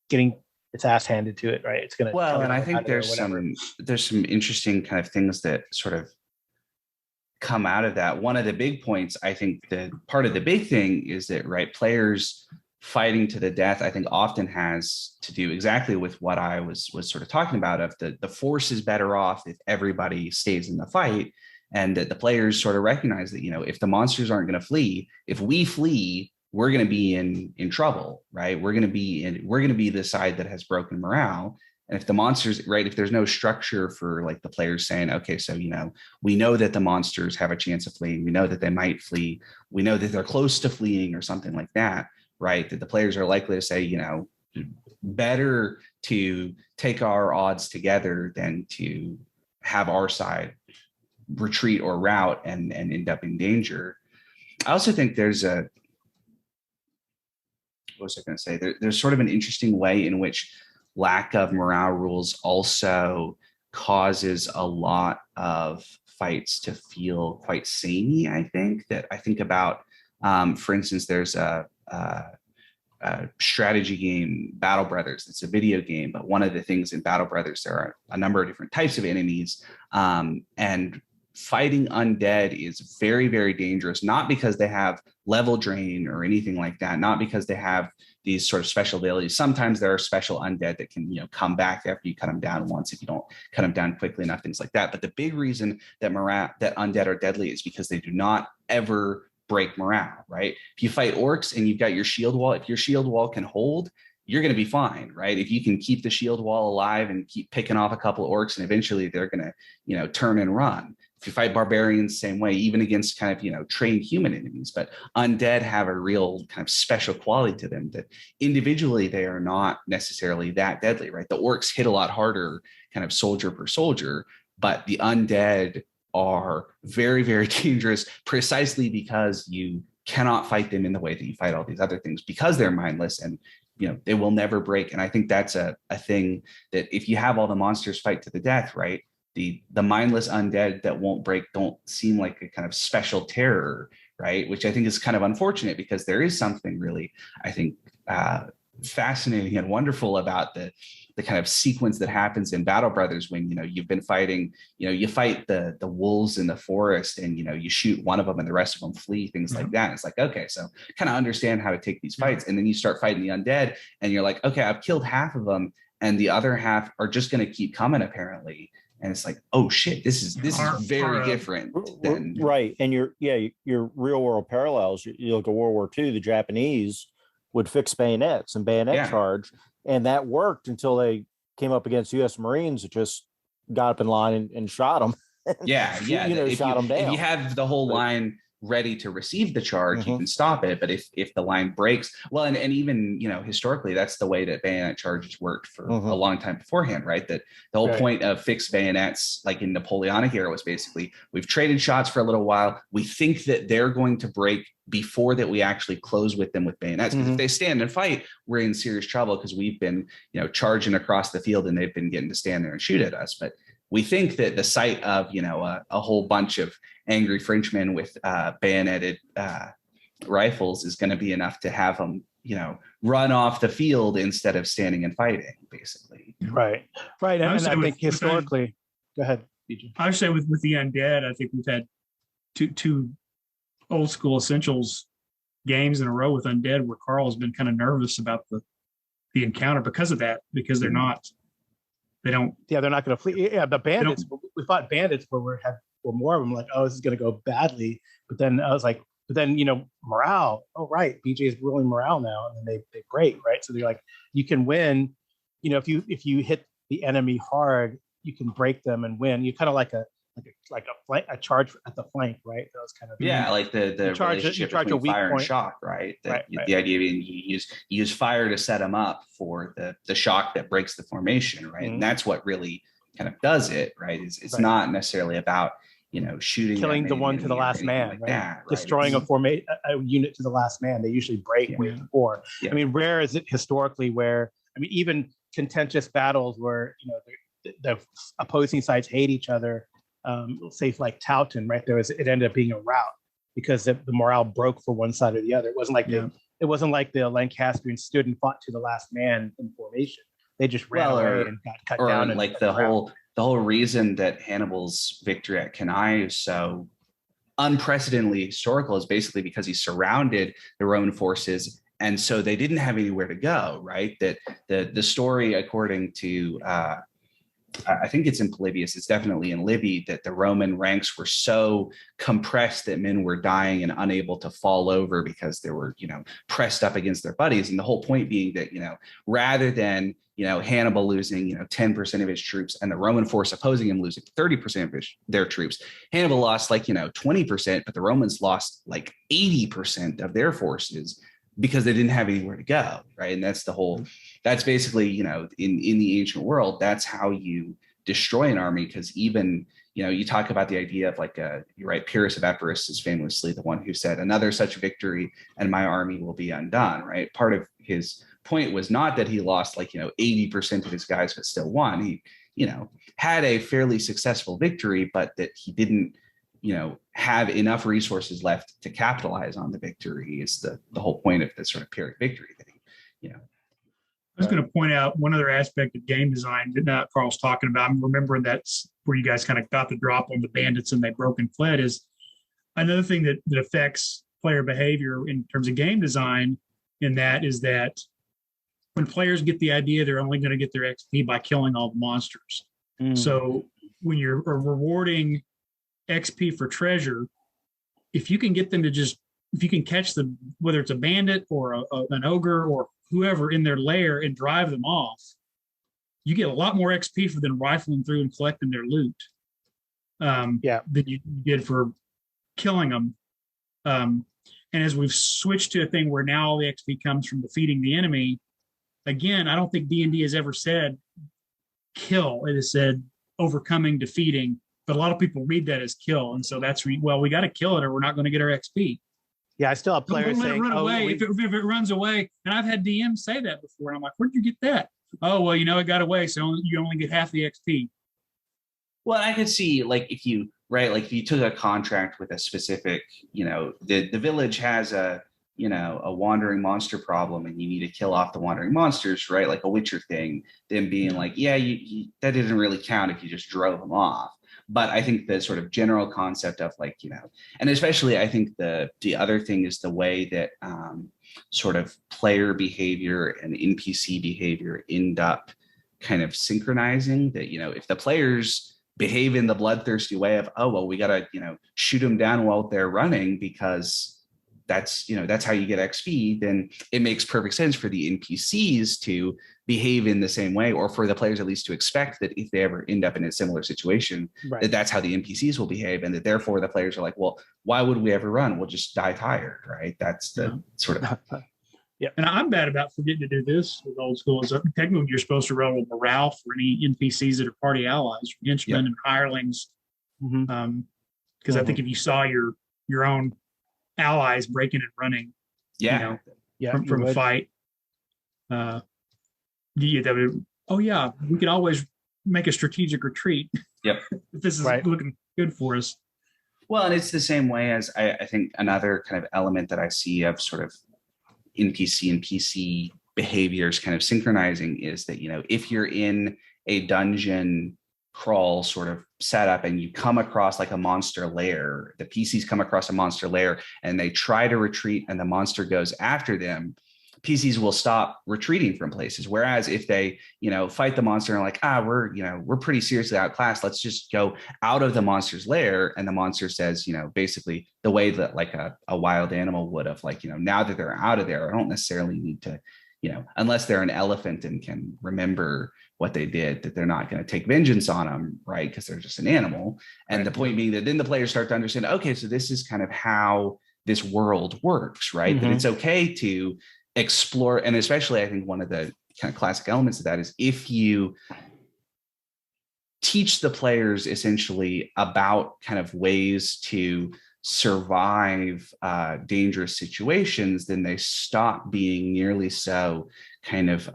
getting its ass handed to it, right? It's going to. Well, and I think there's some interesting kind of things that sort of come out of that. One of the big points, I think, that part of the big thing is that, right, players fighting to the death, I think, often has to do exactly with what I was sort of talking about, of the force is better off if everybody stays in the fight, and that the players sort of recognize that, if the monsters aren't going to flee, if we flee, we're going to be in trouble, right? We're going to be the side that has broken morale. And if the monsters, right, if there's no structure for like the players saying, okay, so, we know that the monsters have a chance of fleeing. We know that they might flee. We know that they're close to fleeing or something like that, right? That the players are likely to say, better to take our odds together than to have our side retreat or rout and end up in danger. I also think there's what was I going to say? There's sort of an interesting way in which lack of morale rules also causes a lot of fights to feel quite samey. I think about, for instance, there's a strategy game, Battle Brothers. It's a video game, but one of the things in Battle Brothers, there are a number of different types of enemies, and fighting undead is very, very dangerous, not because they have level drain or anything like that, not because they have these sort of special abilities. Sometimes there are special undead that can, come back after you cut them down once if you don't cut them down quickly enough, things like that. But the big reason that undead are deadly is because they do not ever break morale, right? If you fight orcs and you've got your shield wall, if your shield wall can hold, you're going to be fine, right? If you can keep the shield wall alive and keep picking off a couple of orcs, and eventually they're going to, turn and run. If you fight barbarians, same way, even against kind of, trained human enemies. But undead have a real kind of special quality to them that individually they are not necessarily that deadly, right? The orcs hit a lot harder, kind of soldier per soldier, but the undead are very, very dangerous precisely because you cannot fight them in the way that you fight all these other things, because they're mindless and they will never break. And I think that's a thing that if you have all the monsters fight to the death, right? The mindless undead that won't break don't seem like a kind of special terror, right? Which I think is kind of unfortunate, because there is something really, I think, fascinating and wonderful about the kind of sequence that happens in Battle Brothers when, you've been fighting, you fight the wolves in the forest and, you shoot one of them and the rest of them flee, things like that. And it's like, okay, so kind of understand how to take these fights. And then you start fighting the undead and you're like, okay, I've killed half of them and the other half are just going to keep coming apparently. And it's like, oh shit, this is very different than right. And your real world parallels, you look at World War II, the Japanese would fix bayonets and bayonet charge. And that worked until they came up against U.S. Marines that just got up in line and shot them. Shot them down. If you have the whole line ready to receive the charge, you can stop it. But if the line breaks, well, and even, historically, that's the way that bayonet charges worked for a long time beforehand, right? That the whole point of fixed bayonets, like in Napoleonic era, was basically, we've traded shots for a little while. We think that they're going to break before that we actually close with them with bayonets. Because if they stand and fight, we're in serious trouble because we've been, charging across the field and they've been getting to stand there and shoot at us. But we think that the sight of, a whole bunch of angry Frenchmen with bayoneted rifles is going to be enough to have them, run off the field instead of standing and fighting, basically. Right. And I think historically, go ahead, BJ. I would say with the undead, I think we've had two old school essentials games in a row with undead where Carl has been kind of nervous about the encounter because of that, because they're not going to flee. Yeah, the bandits, we fought bandits where were more of them like, oh, this is going to go badly. But then I was like, morale. Oh, right. BJ is ruling morale now. And then they break, right? So they're like, you can win. If you hit the enemy hard, you can break them and win. You kind of like a charge at the flank, right? That was kind of like the relationship between fire and shock, right? The idea being you use fire to set them up for the shock that breaks the formation, right? And that's what really kind of does it, right? It's not necessarily about shooting, killing the one to the last man, like right? Destroying a unit to the last man. They usually break with war. I mean, rare is it historically where even contentious battles where the opposing sides hate each other. Say like Towton, right? It ended up being a rout because the morale broke for one side or the other. It wasn't like the Lancastrians stood and fought to the last man in formation. They just ran away and got cut down. Like the whole reason that Hannibal's victory at Cannae is so unprecedentedly historical is basically because he surrounded the Roman forces, and so they didn't have anywhere to go. Right? That the story, according to I think it's in Polybius, it's definitely in Livy, that the Roman ranks were so compressed that men were dying and unable to fall over because they were, pressed up against their buddies. And the whole point being that, rather than, Hannibal losing, 10% of his troops and the Roman force opposing him losing 30% of their troops, Hannibal lost 20%, but the Romans lost 80% of their forces because they didn't have anywhere to go, right? And that's basically, in the ancient world, that's how you destroy an army. Because even, you talk about the idea of you're right, Pyrrhus of Epirus is famously the one who said, another such victory and my army will be undone, right? Part of his point was not that he lost 80% of his guys, but still won. He, had a fairly successful victory, but that he didn't, have enough resources left to capitalize on the victory is the whole point of this sort of Pyrrhic victory that he, I was going to point out one other aspect of game design that Carl's talking about. I'm remembering that's where you guys kind of got the drop on the bandits and they broke and fled. Is another thing that affects player behavior in terms of game design. In that is that when players get the idea they're only going to get their XP by killing all the monsters. So when you're rewarding XP for treasure, if you can get them to if you can catch them, whether it's a bandit or an ogre or whoever in their lair and drive them off, you get a lot more XP for them rifling through and collecting their loot than you did for killing them. And as we've switched to a thing where now all the XP comes from defeating the enemy, again, I don't think D&D has ever said kill. It has said overcoming, defeating. But a lot of people read that as kill. And so that's, we got to kill it or we're not going to get our XP. Yeah, I still have players Don't let saying, it run away. If it runs away, and I've had DMs say that before, and I'm like, where'd you get that? Oh, well, it got away, so you only get half the XP. Well, I could see, if you took a contract with a specific, the village has a a wandering monster problem and you need to kill off the wandering monsters, right? Like a Witcher thing, then being like, yeah, you that didn't really count if you just drove them off. But I think the sort of general concept of like, and especially I think the other thing is the way that sort of player behavior and NPC behavior end up kind of synchronizing that, if the players behave in the bloodthirsty way of, oh, well, we got to, shoot them down while they're running because that's how you get XP, then it makes perfect sense for the NPCs to behave in the same way, or for the players at least to expect that if they ever end up in a similar situation, Right. that's how the NPCs will behave. And that therefore the players are like, well, why would we ever run? We'll just die tired, right? That's the sort of... Yeah, and I'm bad about forgetting to do this with old school. Is technically you're supposed to roll morale for any NPCs that are party allies, henchmen and hirelings. Because I think if you saw your own allies breaking and running, from a fight, that would, we could always make a strategic retreat. Yep. If this is looking good for us. Well, and it's the same way as I think another kind of element that I see of sort of NPC and PC behaviors kind of synchronizing is that, if you're in a dungeon crawl sort of setup and you come across like a monster lair, the PCs come across a monster lair and they try to retreat and the monster goes after them, PCs will stop retreating from places. Whereas if they, fight the monster and like, we're pretty seriously outclassed, let's just go out of the monster's lair. And the monster says, basically the way that like a wild animal would have, like, now that they're out of there, I don't necessarily need to, unless they're an elephant and can remember what they did, that they're not going to take vengeance on them, right? Because they're just an animal. And the point being that then the players start to understand, okay, so this is kind of how this world works, right? That it's okay to explore. And especially I think one of the kind of classic elements of that is if you teach the players essentially about kind of ways to survive dangerous situations, then they stop being nearly so kind of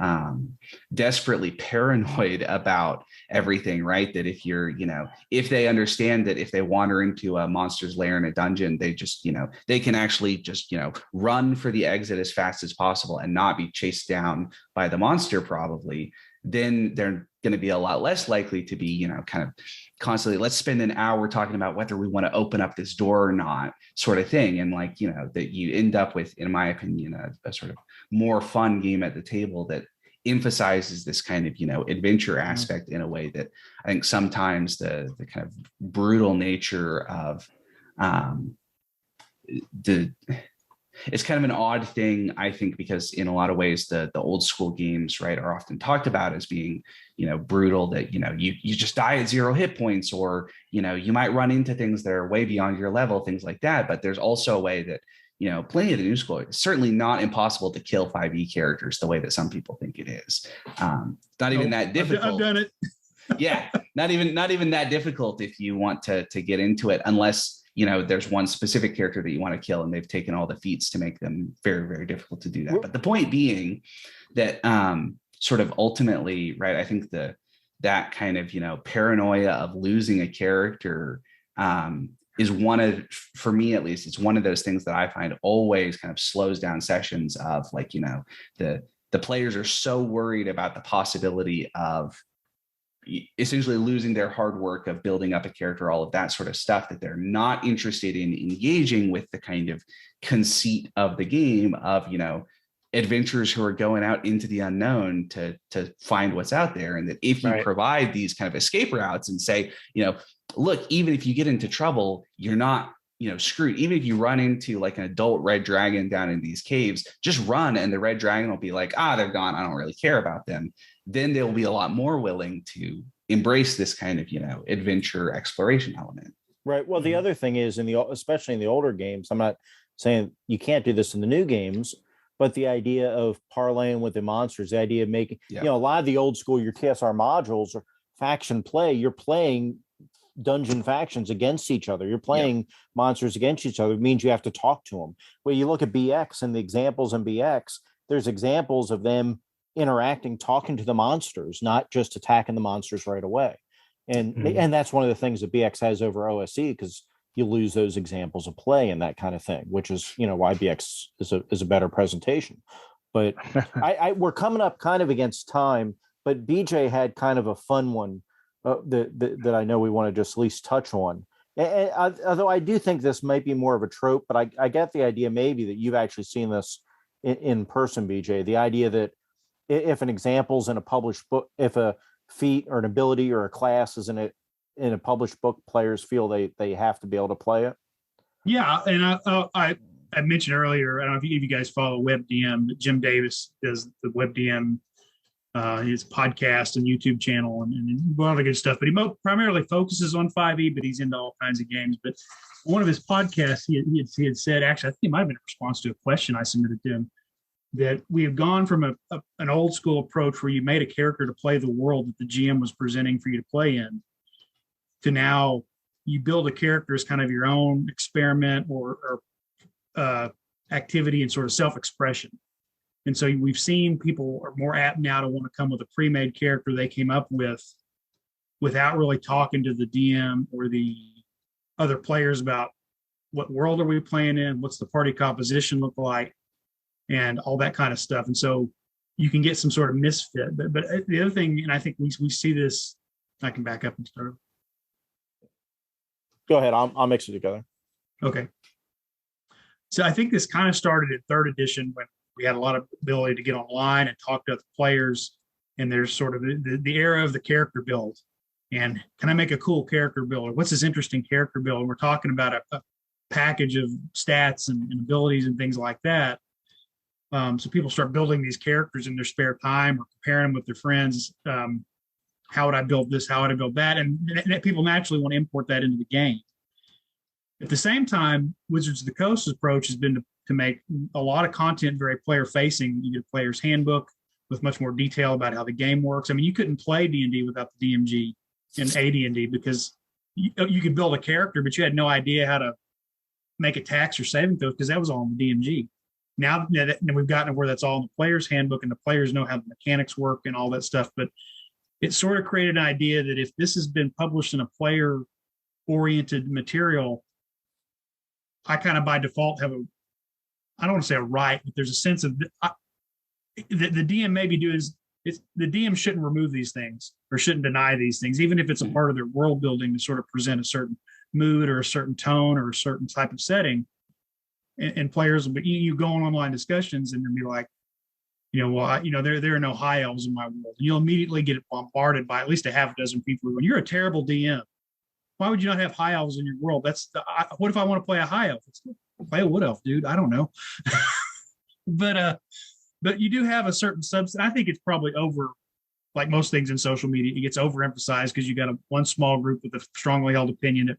desperately paranoid about everything, right? That if you're, if they understand that if they wander into a monster's lair in a dungeon, they just, they can actually just, run for the exit as fast as possible and not be chased down by the monster probably, then they're going to be a lot less likely to be, kind of constantly, let's spend an hour talking about whether we want to open up this door or not, sort of thing. And like, that you end up with, in my opinion, a sort of more fun game at the table that emphasizes this kind of, adventure aspect in a way that I think sometimes the kind of brutal nature of it's kind of an odd thing, I think, because in a lot of ways, the old school games, right, are often talked about as being, brutal, that, you just die at 0 hit points, or, you might run into things that are way beyond your level, things like that. But there's also a way that, plenty of the new school, it's certainly not impossible to kill 5e characters the way that some people think it is. Not even that difficult. I've done it. Yeah, not even that difficult if you want to get into it, unless there's one specific character that you want to kill and they've taken all the feats to make them very, very difficult to do that. But the point being that sort of ultimately, right, I think that kind of, paranoia of losing a character is for me at least, it's one of those things that I find always kind of slows down sessions of like, the players are so worried about the possibility of essentially losing their hard work of building up a character, all of that sort of stuff, that they're not interested in engaging with the kind of conceit of the game of, adventurers who are going out into the unknown to find what's out there. And that if you provide these kind of escape routes and say, look, even if you get into trouble, you're not, screwed. Even if you run into like an adult red dragon down in these caves, just run and the red dragon will be like, they're gone, I don't really care about them. Then they'll be a lot more willing to embrace this kind of, adventure exploration element. Right. Well, the other thing is especially in the older games, I'm not saying you can't do this in the new games, but the idea of parlaying with the monsters, the idea of making, a lot of the old school, your TSR modules or faction play, you're playing dungeon factions against each other. You're playing monsters against each other. It means you have to talk to them. Well, you look at BX and the examples in BX, there's examples of them interacting, talking to the monsters, not just attacking the monsters right away. And that's one of the things that BX has over OSE, because you lose those examples of play and that kind of thing, which is, why BX is a better presentation. But we're coming up kind of against time, but BJ had kind of a fun one that I know we want to just at least touch on. And although I do think this might be more of a trope, but I get the idea maybe that you've actually seen this in person, BJ, the idea that if an example's in a published book, if a feat or an ability or a class is in a published book, players feel they have to be able to play it. Yeah, and I mentioned earlier, I don't know if you guys follow WebDM, but Jim Davis does the WebDM, his podcast and YouTube channel and a lot of good stuff. But he primarily focuses on 5e, but he's into all kinds of games. But one of his podcasts, he had said, actually, I think it might have been a response to a question I submitted to him, that we have gone from an old school approach where you made a character to play the world that the GM was presenting for you to play in, to now you build a character as kind of your own experiment or activity and sort of self-expression. And so we've seen people are more apt now to want to come with a pre-made character they came up with without really talking to the DM or the other players about what world are we playing in, what's the party composition look like, and all that kind of stuff. And so you can get some sort of misfit. But the other thing, and I think we see this, I can back up and start. Go ahead. I'll mix it together. Okay. So I think this kind of started in third edition when we had a lot of ability to get online and talk to other players. And there's sort of the era of the character build. And can I make a cool character build? Or what's this interesting character build? And we're talking about a package of stats and abilities and things like that. So people start building these characters in their spare time or comparing them with their friends. How would I build this? How would I build that? And people naturally want to import that into the game. At the same time, Wizards of the Coast's approach has been to make a lot of content very player-facing. You get a player's handbook with much more detail about how the game works. I mean, you couldn't play D&D without the DMG and AD&D because you could build a character, but you had no idea how to make attacks or saving throws because that was all in the DMG. Now that we've gotten to where that's all in the player's handbook and the players know how the mechanics work and all that stuff, but it sort of created an idea that if this has been published in a player-oriented material, I kind of by default have I don't want to say a right, but there's a sense of the DM maybe the DM shouldn't remove these things or shouldn't deny these things, even if it's a part of their world building to sort of present a certain mood or a certain tone or a certain type of setting. And players will be, you go on online discussions and then be like, there are no high elves in my world. And you'll immediately get bombarded by at least a half dozen people who, when you're a terrible DM, why would you not have high elves in your world? What if I want to play a high elf? Play a wood elf, dude. I don't know. But you do have a certain subset. I think it's probably over, like most things in social media, it gets overemphasized because you got one small group with a strongly held opinion that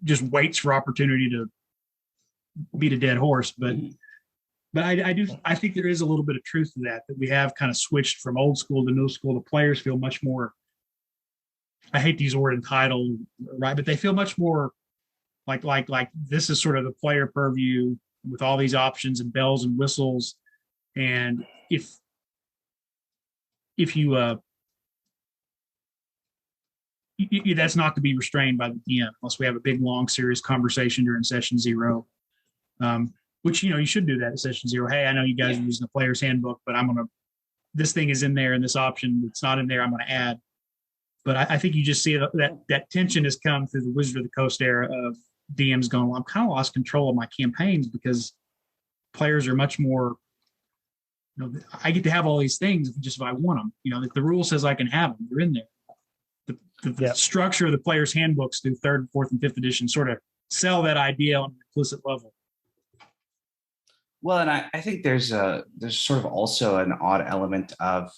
just waits for opportunity to beat a dead horse. But I think there is a little bit of truth to that we have kind of switched from old school to new school. The players feel much more, I hate to use the word entitled, right? But they feel much more like this is sort of the player purview with all these options and bells and whistles. And if you that's not to be restrained by the DM unless we have a big, long, serious conversation during session 0. Which, you should do that at session 0. Hey, I know you guys are using the player's handbook, but this thing is in there and this option that's not in there, I'm going to add. But I think you just see that tension has come through the Wizard of the Coast era of DMs going, well, I'm kind of lost control of my campaigns because players are much more, I get to have all these things just if I want them. If the rule says I can have them, they're in there. The structure of the player's handbooks through 3rd, 4th, and 5th edition sort of sell that idea on an implicit level. Well, and I think there's sort of also an odd element of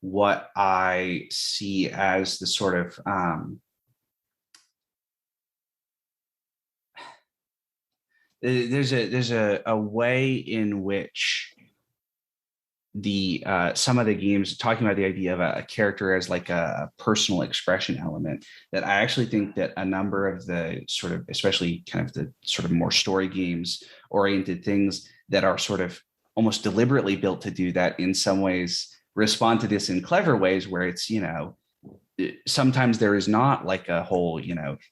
what I see as the sort of there's a way in which the some of the games talking about the idea of a character as like a personal expression element, that I actually think that a number of the sort of, especially kind of the sort of more story games oriented things that are sort of almost deliberately built to do that in some ways respond to this in clever ways where it's, sometimes there is not like a whole,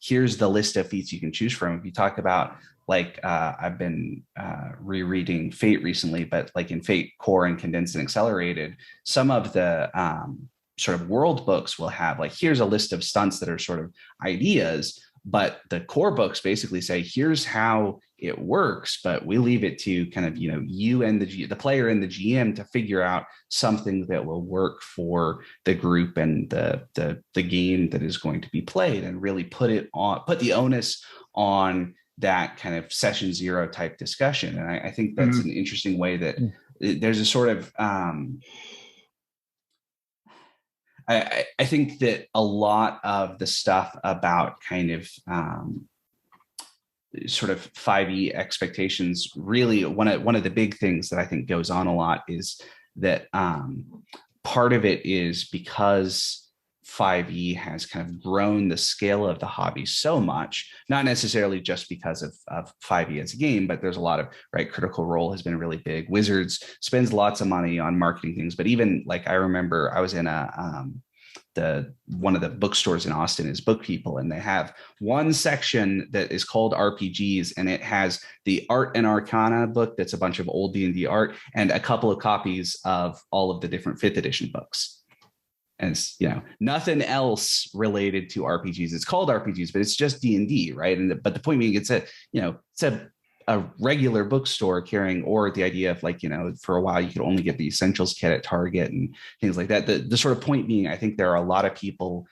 here's the list of feats you can choose from. If you talk about like, I've been rereading Fate recently, but like in Fate Core and Condensed and Accelerated, some of the sort of world books will have like, here's a list of stunts that are sort of ideas, but the core books basically say, here's how it works, but we leave it to kind of, you and the player and the GM to figure out something that will work for the group and the game that is going to be played, and really put the onus on that kind of session zero type discussion. And I think that's an interesting way that there's a sort of, I think that a lot of the stuff about kind of sort of 5e expectations, really one of the big things that I think goes on a lot is that part of it is because 5e has kind of grown the scale of the hobby so much, not necessarily just because of 5e as a game, but there's a lot of, right, Critical Role has been really big. Wizards spends lots of money on marketing things, but even like, I remember I was in one of the bookstores in Austin is Book People, and they have one section that is called RPGs, and it has the Art and Arcana book that's a bunch of old D&D art, and a couple of copies of all of the different 5th edition books. And it's, nothing else related to RPGs. It's called RPGs, but it's just D&D, right? But the point being, it's a regular bookstore carrying, or the idea of like, for a while you could only get the Essentials kit at Target and things like that. The sort of point being, I think there are a lot of people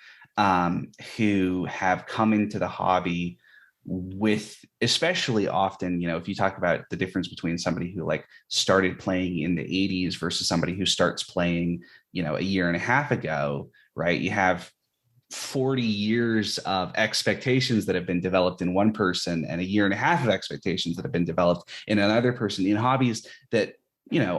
who have come into the hobby with, especially often, if you talk about the difference between somebody who like started playing in the 80s versus somebody who starts playing, a year and a half ago, right? You have 40 years of expectations that have been developed in one person, and a year and a half of expectations that have been developed in another person, in hobbies that,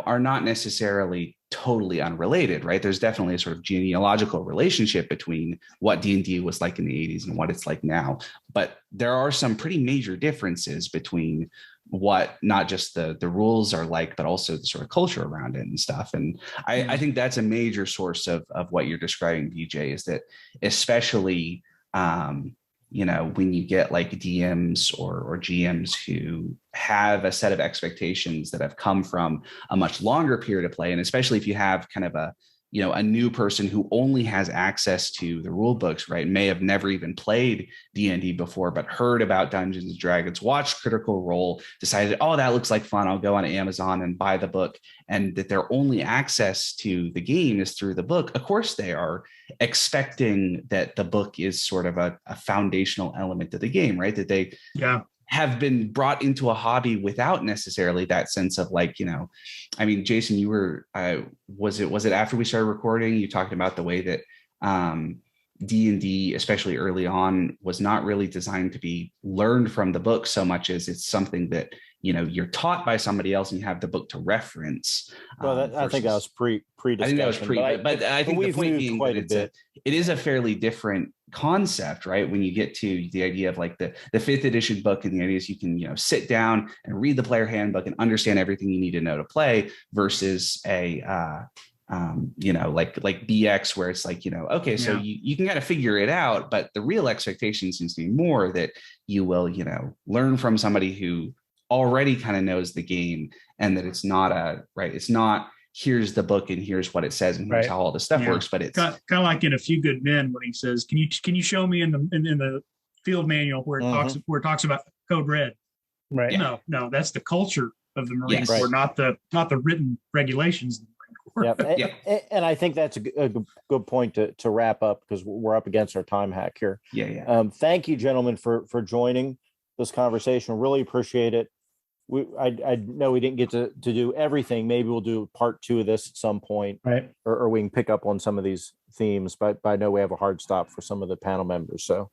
are not necessarily totally unrelated, right? There's definitely a sort of genealogical relationship between what D&D was like in the 80s and what it's like now. But there are some pretty major differences between what not just the rules are like, but also the sort of culture around it and stuff. And I think that's a major source of what you're describing, BJ, is that especially, when you get like DMs or GMs who have a set of expectations that have come from a much longer period of play, and especially if you have kind of a new person who only has access to the rule books, right? May have never even played D&D before, but heard about Dungeons and Dragons, watched Critical Role, decided, oh, that looks like fun, I'll go on Amazon and buy the book, and that their only access to the game is through the book. Of course, they are expecting that the book is sort of a foundational element of the game, right? That they have been brought into a hobby without necessarily that sense of like, Jason, you were, was it after we started recording, you talked about the way that D&D, especially early on, was not really designed to be learned from the book so much as it's something that, you're taught by somebody else and you have the book to reference. Well, I think that was pre-discussion. I think that was but I think the point being that it is a fairly different concept, right? When you get to the idea of like the 5th edition book, and the idea is you can, sit down and read the player handbook and understand everything you need to know to play, versus a, like BX, where it's like, okay, so you can kind of figure it out, but the real expectation seems to be more that you will, learn from somebody who already kind of knows the game, and that it's not it's not here's the book and here's what it says and here's how all this stuff works, but it's kind of like in A Few Good Men when he says, can you show me in the field manual where it talks about Code Red, right? No, that's the culture of the Marine Corps, not the written regulations of the Marine Corps. And I think that's a good point to wrap up, because we're up against our time hack here. Thank you, gentlemen, for joining this conversation. Really appreciate it. I know we didn't get to do everything. Maybe we'll do part 2 of this at some point, right? Or we can pick up on some of these themes, but I know we have a hard stop for some of the panel members. So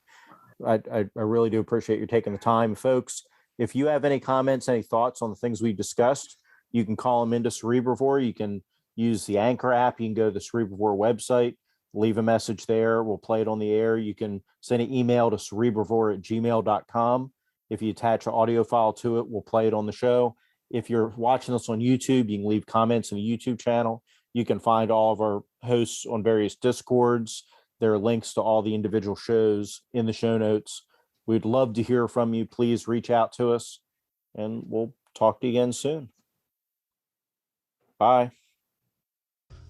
I really do appreciate you taking the time, folks. If you have any comments, any thoughts on the things we discussed, you can call them into Cerebrivore. You can use the Anchor app. You can go to the Cerebrivore website, leave a message there. We'll play it on the air. You can send an email to cerebrivore@gmail.com. If you attach an audio file to it, we'll play it on the show. If you're watching us on YouTube, you can leave comments in the YouTube channel. You can find all of our hosts on various Discords There are links to all the individual shows in the show notes. We'd love to hear from you. Please reach out to us, and we'll talk to you again soon. Bye.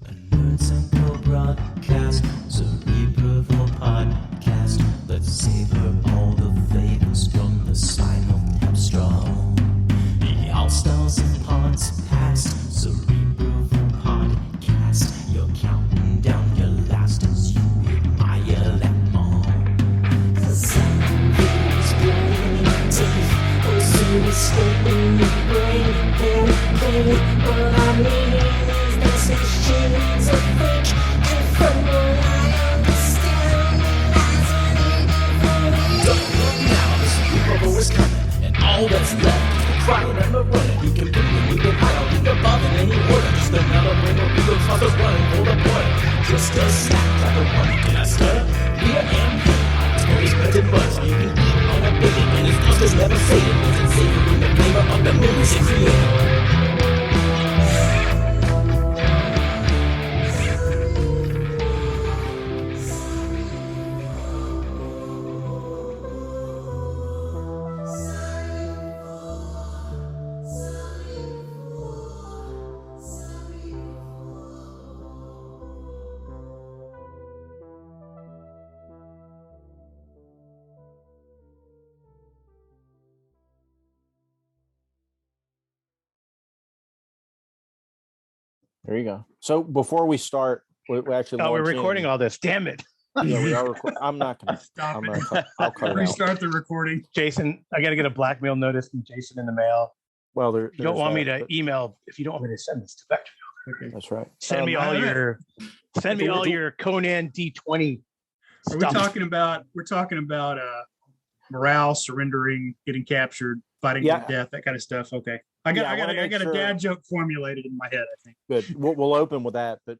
A Nerd Central broadcast, Cerebral podcast. Let's savor all the flavors from the sign of Capstrong. All styles and pods past, Cerebral podcast. You're counting down your last as you admire them all. Something's brain teeth, pursue escaping the brain. Baby, what I mean is this machine's a fake. And from what I understand, that's what it don't look now, the Cerebral is coming, and all that's left is the crying and the running. You can bring it, you can hide, I'll think above in any order. Just another brain where we go toss running for the border. Just a snack like a one. Can I stutter? Here and here. Always printed buzz. You can eat on a billion, and his customers never say it. Wasn't savoring the flavor of the movies it created. There you go. So before we start, we actually Oh, we're launch recording in. all this. Damn it. Yeah, we are recording. I'm not gonna. Stop I'm it. gonna cut, I'll cut it out. Restart the recording. Jason, I got to get a blackmail notice from Jason in the mail. Well, If you don't want me to email, if you don't want me to send this to Vector, Okay. That's right. send me I all don't know. your your Conan D20 Are we stuff. talking about? We're talking about morale, surrendering, getting captured, fighting Yeah. to death, that kind of stuff. Okay, I Yeah, I got wanna I make got sure- a dad joke formulated in my head. I think. Good. We'll open with that, but